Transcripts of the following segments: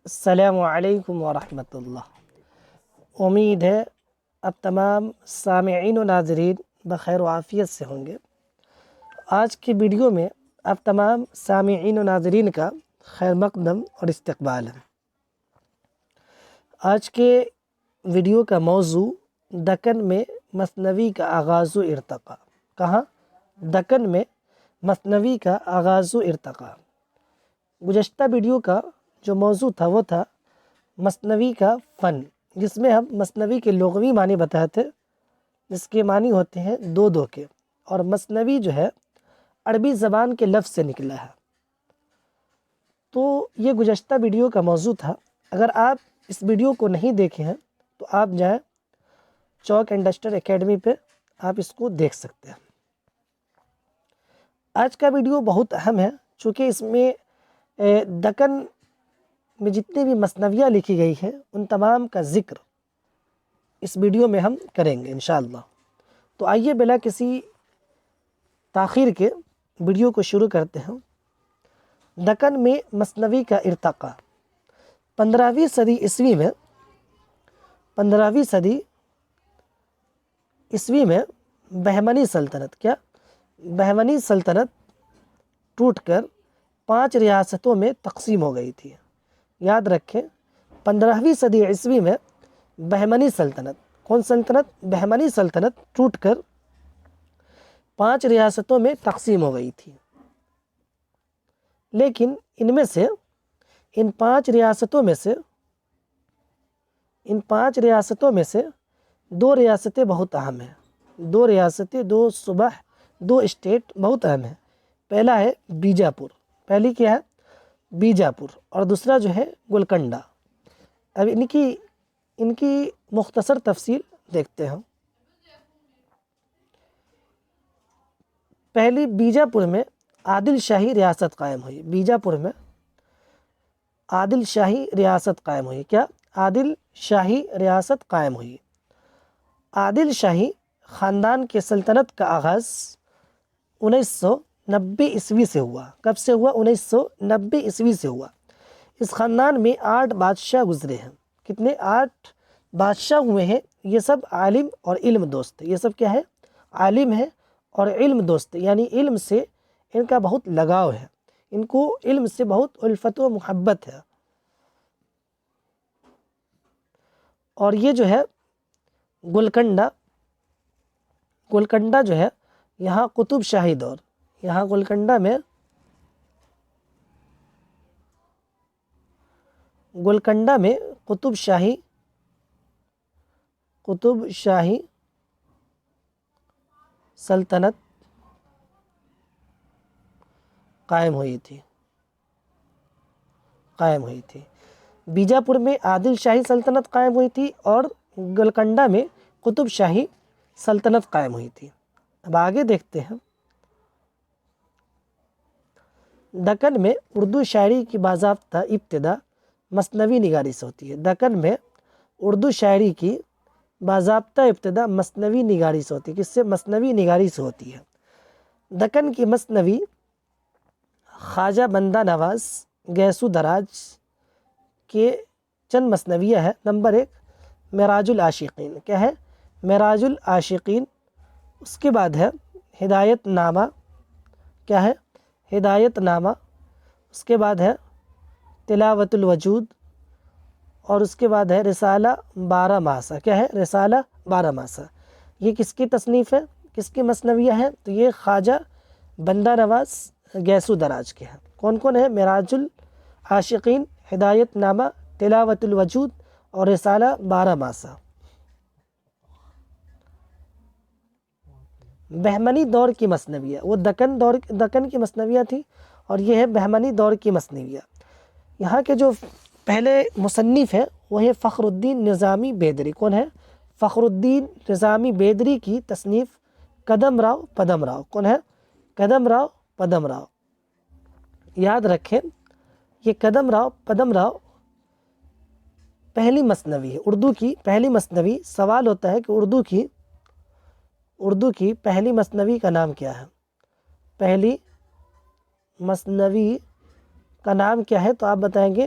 السلام علیکم ورحمۃ اللہ۔ امید ہے اب تمام سامعین و ناظرین بخیر و عافیت سے ہوں گے۔ آج کی ویڈیو میں اب تمام سامعین و ناظرین کا خیر مقدم اور استقبال ہے۔ آج کے ویڈیو کا موضوع دکن میں مثنوی کا آغاز و ارتقاء۔ کہاں؟ دکن میں مثنوی کا آغاز و ارتقاء۔ گزشتہ ویڈیو کا جو موضوع تھا وہ تھا مثنوی کا فن، جس میں ہم مثنوی کے لغوی معنی بتائے تھے، جس کے معنی ہوتے ہیں دو دو کے، اور مثنوی جو ہے عربی زبان کے لفظ سے نکلا ہے۔ تو یہ گزشتہ ویڈیو کا موضوع تھا۔ اگر آپ اس ویڈیو کو نہیں دیکھے ہیں تو آپ جائیں چوک اینڈ ڈسٹر اکیڈمی پہ، آپ اس کو دیکھ سکتے ہیں۔ آج کا ویڈیو بہت اہم ہے، چونکہ اس میں دکن میں جتنی بھی مثنویاں لکھی گئی ہیں ان تمام کا ذکر اس ویڈیو میں ہم کریں گے انشاءاللہ۔ تو آئیے بلا کسی تاخیر کے ویڈیو کو شروع کرتے ہیں۔ دکن میں مثنوی کا ارتقاء۔ 15ویں صدی عیسوی میں بہمنی سلطنت بہمنی سلطنت ٹوٹ کر 5 ریاستوں میں تقسیم ہو گئی تھی۔ یاد رکھیں، 15ویں صدی عیسوی میں بہمنی سلطنت، کون سلطنت؟ بہمنی سلطنت ٹوٹ کر 5 ریاستوں میں تقسیم ہو گئی تھی۔ لیکن ان 5 ریاستوں میں سے 2 ریاستیں بہت اہم ہیں۔ 2 ریاستیں، 2 صوبہ، 2 اسٹیٹ بہت اہم ہیں۔ پہلا ہے بیجاپور، پہلی کیا ہے؟ بیجاپور، اور دوسرا جو ہے گولکنڈہ۔ اب ان کی مختصر تفصیل دیکھتے ہیں۔ پہلی بیجاپور میں عادل شاہی ریاست قائم ہوئی۔ بیجاپور میں عادل شاہی ریاست قائم ہوئی۔ کیا؟ عادل شاہی ریاست قائم ہوئی۔ عادل شاہی خاندان کے سلطنت کا آغاز 1990 عیسوی سے ہوا۔ کب سے ہوا؟ 1990 عیسوی سے ہوا۔ اس خاندان میں 8 بادشاہ گزرے ہیں۔ کتنے؟ 8 بادشاہ ہوئے ہیں۔ یہ سب عالم اور علم دوست ہیں۔ یہ سب کیا ہے؟ عالم ہے اور علم دوست، یعنی علم سے ان کا بہت لگاؤ ہے، ان کو علم سے بہت الفت و محبت ہے۔ اور یہ جو ہے گولکنڈہ جو ہے، یہاں قطب شاہی دور، یہاں گولکنڈہ میں قطب شاہی سلطنت قائم ہوئی تھی۔ بیجاپور میں عادل شاہی سلطنت قائم ہوئی تھی اور گولکنڈہ میں قطب شاہی سلطنت قائم ہوئی تھی۔ اب آگے دیکھتے ہیں۔ دکن میں اردو شاعری کی باضابطہ ابتدا مثنوی نگاری سے ہوتی ہے۔ دکن میں اردو شاعری کی باضابطہ ابتدا مثنوی نگاری سے ہوتی ہے۔ کس سے؟ مثنوی نگاری سے ہوتی ہے۔ دکن کی مثنوی خواجہ بندہ نواز گیسو دراج کے چند مثنویہ ہے۔ نمبر 1 معراج العاشقین۔ کیا ہے؟ معراج العاشقین۔ اس کے بعد ہے ہدایت نامہ۔ کیا ہے؟ ہدایت نامہ۔ اس کے بعد ہے تلاوت الوجود، اور اس کے بعد ہے رسالہ 12 ماسہ۔ کیا ہے؟ رسالہ 12 ماسہ۔ یہ کس کی تصنیف ہے؟ کس کی مثنویہ ہے؟ تو یہ خواجہ بندہ نواز گیسو دراج کے ہیں۔ کون کون ہے؟ معراج العاشقین، ہدایت نامہ، تلاوت الوجود اور رسالہ 12 ماسہ۔ بہمنی دور کی مثنویہ، وہ دکن کی مثنویہ تھی، اور یہ ہے بہمنی دور کی مثنویہ۔ یہاں کے جو پہلے مصنف ہیں وہ ہے فخر الدین نظامی بیدری۔ کون ہے؟ فخر الدین نظامی بیدری کی تصنیف کدم راؤ پدم راؤ۔ کون ہے؟ کدم راؤ پدم راؤ۔ یاد رکھیں، یہ کدم راؤ پدم راؤ پہلی مثنوی ہے، اردو کی پہلی مثنوی۔ سوال ہوتا ہے کہ اردو کی پہلی مثنوی کا نام کیا ہے؟ پہلی مثنوی کا نام کیا ہے؟ تو آپ بتائیں گے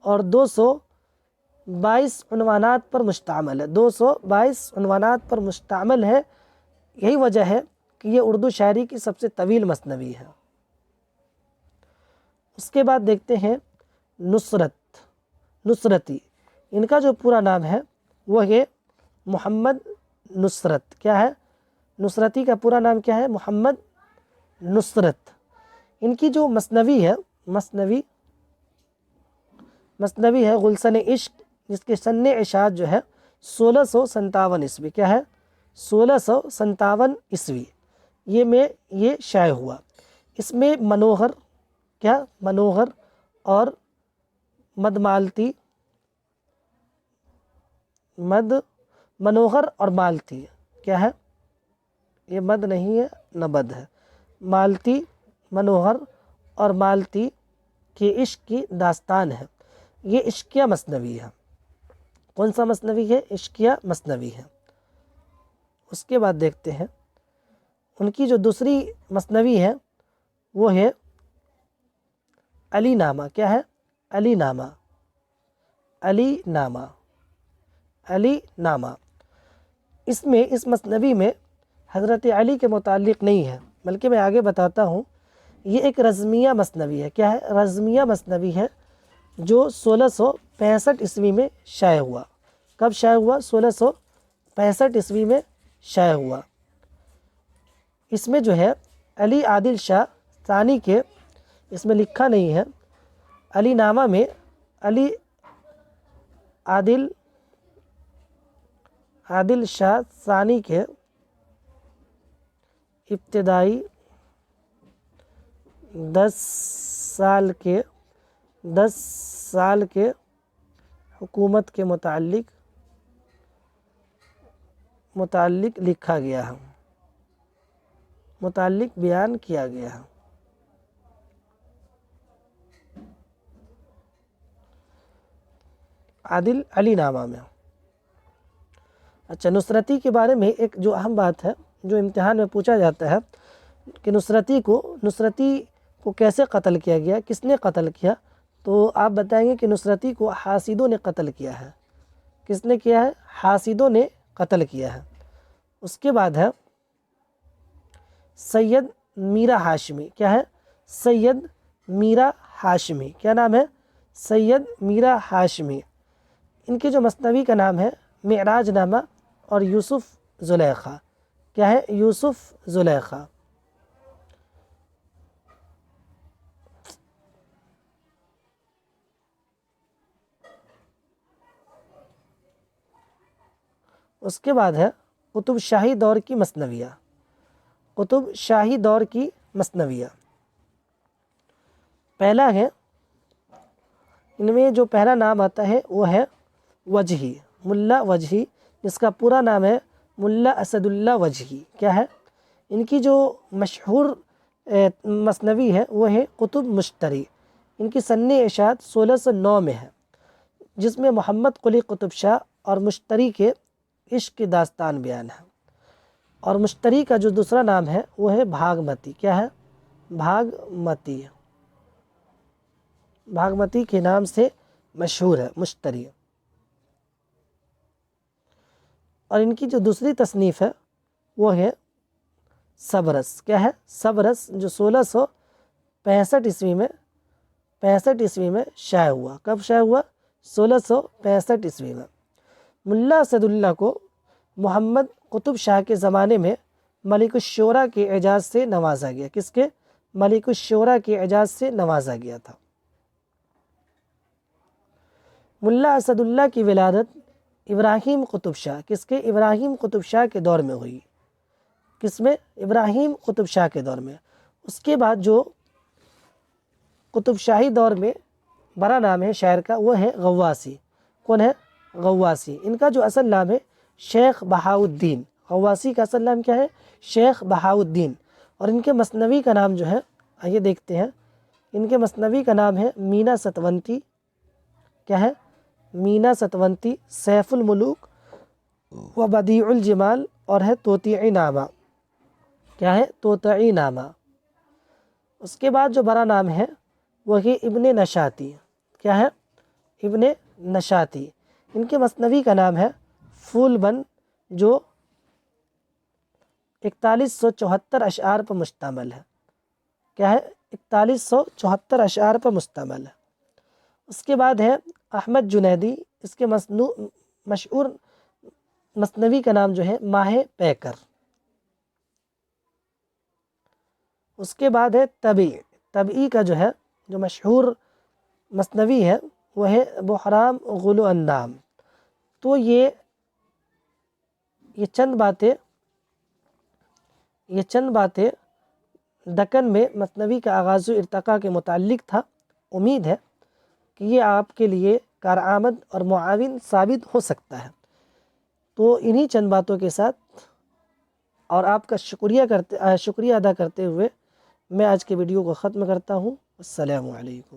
اور 222 عنوانات پر مشتمل ہے، 222 عنوانات پر مشتمل ہے۔ یہی وجہ ہے کہ یہ اردو شاعری کی سب سے طویل مثنوی ہے۔ اس کے بعد دیکھتے ہیں نصرتی۔ ان کا جو پورا نام ہے وہ ہے محمد نصرت۔ کیا ہے؟ نصرتی کا پورا نام کیا ہے؟ محمد نصرت۔ ان کی جو مثنوی ہے گلشن عشق، جس کے سن اشاعت جو ہے 1657 عیسوی۔ کیا ہے؟ 1657 عیسوی یہ شائع ہوا۔ اس میں منوہر اور منوہر اور مالتی، کیا ہے؟ یہ مد نہیں ہے نہ بد ہے، مالتی، منوہر اور مالتی کے عشق کی داستان ہے۔ یہ عشقیہ مثنوی ہے۔ کون سا مثنوی ہے؟ عشقیہ مثنوی ہے۔ اس کے بعد دیکھتے ہیں ان کی جو دوسری مثنوی ہے وہ ہے علی نامہ۔ کیا ہے؟ علی نامہ۔ اس مثنوی میں حضرت علی کے متعلق نہیں ہے، بلکہ میں آگے بتاتا ہوں، یہ ایک رزمیہ مثنوی ہے۔ کیا ہے؟ رزمیہ مثنوی ہے، جو 1665 عیسوی میں شائع ہوا۔ کب شائع ہوا؟ 1665 عیسوی میں شائع ہوا۔ اس میں جو ہے علی عادل شاہ ثانی کے، اس میں لکھا نہیں ہے، علی نامہ میں علی عادل شاہ ثانی کے ابتدائی 10 سال کے حکومت کے متعلق لکھا گیا ہے، متعلق بیان کیا گیا ہے۔ علی نامہ میں۔ اچھا، نصرتی کے بارے میں ایک جو اہم بات ہے، جو امتحان میں پوچھا جاتا ہے کہ نصرتی کو کیسے قتل کیا گیا، کس نے قتل کیا، تو آپ بتائیں گے کہ نصرتی کو حاسدوں نے قتل کیا ہے۔ کس نے کیا ہے؟ حاسدوں نے قتل کیا ہے۔ اس کے بعد ہے سید میرا ہاشمی۔ کیا ہے؟ سید میرا ہاشمی۔ کیا نام ہے؟ سید میرا ہاشمی۔ ان کے جو مثنوی کا نام ہے معراج نامہ اور یوسف زلیخا۔ کیا ہے؟ یوسف زلیخا۔ اس کے بعد ہے قطب شاہی دور کی مثنویہ۔ قطب شاہی دور کی مثنویہ پہلا ہے، ان میں جو پہلا نام آتا ہے وہ ہے وجہی، ملا وجہی، جس کا پورا نام ہے ملا اسد اللہ وجہی۔ کیا ہے؟ ان کی جو مشہور مثنوی ہے وہ ہے قطب مشتری۔ ان کی سن اشاعت 1609 میں ہے، جس میں محمد قلی قطب شاہ اور مشتری کے عشق کی داستان بیان ہے۔ اور مشتری کا جو دوسرا نام ہے وہ ہے بھاگمتی۔ کیا ہے؟ بھاگمتی کے نام سے مشہور ہے مشتری۔ اور ان کی جو دوسری تصنیف ہے وہ ہے صبرس۔ کیا ہے؟ صبرس، جو 1665 عیسوی میں شائع ہوا۔ کب شائع ہوا؟ 1665 عیسوی میں۔ ملا اسد اللہ کو محمد قطب شاہ کے زمانے میں ملک الشعراء کے اعزاز سے نوازا گیا۔ کس کے؟ ملک الشعراء کے اعزاز سے نوازا گیا تھا۔ ملا اسد اللہ کی ولادت ابراہیم قطب شاہ، کس کے؟ ابراہیم قطب شاہ کے دور میں ہوئی۔ کس میں؟ ابراہیم قطب شاہ کے دور میں۔ اس کے بعد جو قطب شاہی دور میں بڑا نام ہے شاعر کا وہ ہے غواثی۔ کون ہے؟ غواثی۔ ان کا جو اصل نام ہے شیخ بہاؤالدین۔ غواثی کا اصل نام کیا ہے؟ شیخ بہاؤالدین۔ اور ان کے مثنوی کا نام جو ہے، آئیے دیکھتے ہیں، ان کے مثنوی کا نام ہے مینا ستونتی۔ کیا ہے؟ مینا ستونتی، سیف الملوک و بدیع الجمال، اور ہے توطیعی نامہ۔ کیا ہے؟ توطیعی نامہ۔ اس کے بعد جو بڑا نام ہے وہ ہے ابن نشاتی۔ کیا ہے؟ ابن نشاتی، ان کے مثنوی کا نام ہے پھول بند، جو 4174 اشعار پر مشتمل ہے۔ کیا ہے؟ 4174 اشعار پر مشتمل ہے۔ اس کے بعد ہے احمد جنیدی، اس کے مشہور مثنوی کا نام جو ہے ماہ پیکر۔ اس کے بعد ہے طبعی کا جو ہے جو مشہور مثنوی ہے وہ ہے بحرام غلو اندام۔ تو یہ چند باتیں دکن میں مثنوی کا آغاز و ارتقاء کے متعلق تھا۔ امید ہے کہ یہ آپ کے لیے کارآمد اور معاون ثابت ہو سکتا ہے۔ تو انہی چند باتوں کے ساتھ اور آپ کا شکریہ ادا کرتے ہوئے میں آج کے ویڈیو کو ختم کرتا ہوں۔ السلام علیکم۔